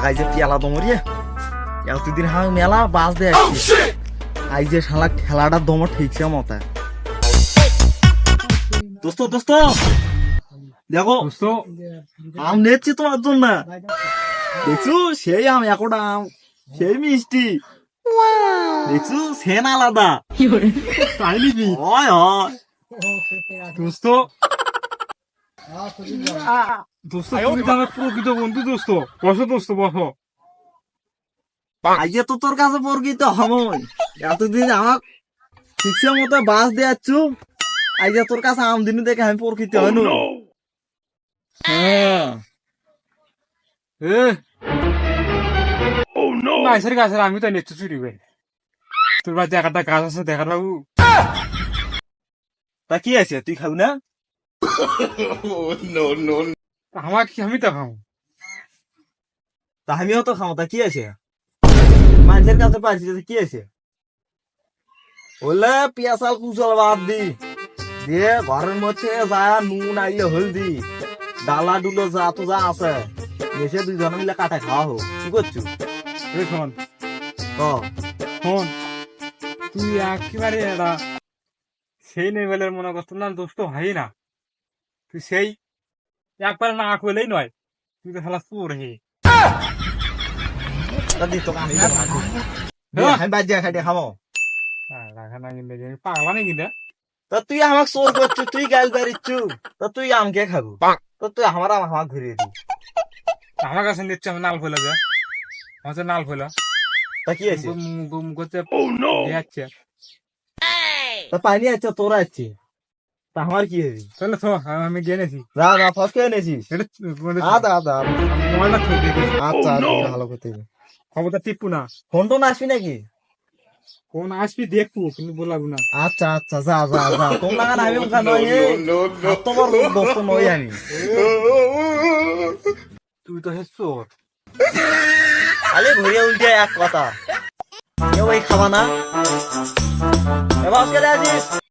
লাগাই যে পেলা দমরিয়ে এতদিন হাং মেলা বাস দে আসছি আই যে শালা ঠেলাটার দম ঠিকছে মতে দোস্ত দোস্ত দেখো আম নেচ্ছি তোমার জন্য দেখছো সেই আম একটা আম সেই মিষ্টি দেখছো সেন আলাদা তাই নাকি হয় হয় দোস্ত দোস্ত তুমি তো আমার প্রকৃত বন্ধু দোস্ত বসো দোস্ত বসো আইজে তো তোর কাছে পরিচিত হমই এতদিন আমার ঠিকছে মতো বাস দেয়াচ্ছ আইজে তোর কাছে আম দিন দেখে আমি পরিচিত হইনু হ্যাঁ এ নাইসের গাছের আমি তো নেচু চুরি ভাই তোর বাড়িতে একটা গাছ আছে দেখার বাবু তা কি আছে তুই খাবি না আমার কি আমি তো খাবো তা আমিও তো খাবো তা কি আছে মানুষের কাছে পাইছি কি আছে বললে পিয়াসাল কুচল বাদ দি দিয়ে ঘরের মধ্যে যা নুন আইলে হলদি ডালা ডুলো যা তো যা আছে এসে দুইজনে মিলে কাটা খাওয়া হোক কি করছো এ শোন ক শোন তুই একেবারে এটা সেই লেভেলের মনে করতো না দোস্ত হয় না তুই সেই একবার না করলেই নয় তুই তো খেলা চোর হে তা দি তোকে আমি আমি বাজিয়া খাইতে খাবো রাখা কিনতে পাগলা নেই কিনতে তা তুই আমাকে চোর করছো তুই গাল বেরিচ্ছু তা তুই আমকে খাবো তো তুই আমার আমাকে ঘুরিয়ে দি আমার কাছে নিচ্ছে আমি নাল ফেলে যায় আমার নাল ফেলা তা কি আছে করতে যাচ্ছে তা পাইনি আছে তোরা আছে তা আমার কি হবি তাহলে তো আমি গেনেছি যা যা ফার্স্ট কে এনেছিস এটা আদা আদা মোবাইলটা থই দিয়ে দিয়েছি। আচ্ছা আচ্ছা ভালো করতে খবরটা টিপু না ফোন টোন আসবি নাকি কোন আসবি দেখবো কিন্তু বলাবো না আচ্ছা আচ্ছা যা যা যা তোমরা কেন আমি ওখানে নয় তোমার দোস্ত নই আমি তুই তো হে চোর খালি ঘুরে উল্টে এক কথা কেউ এই খাবা না এবার আজকে আছিস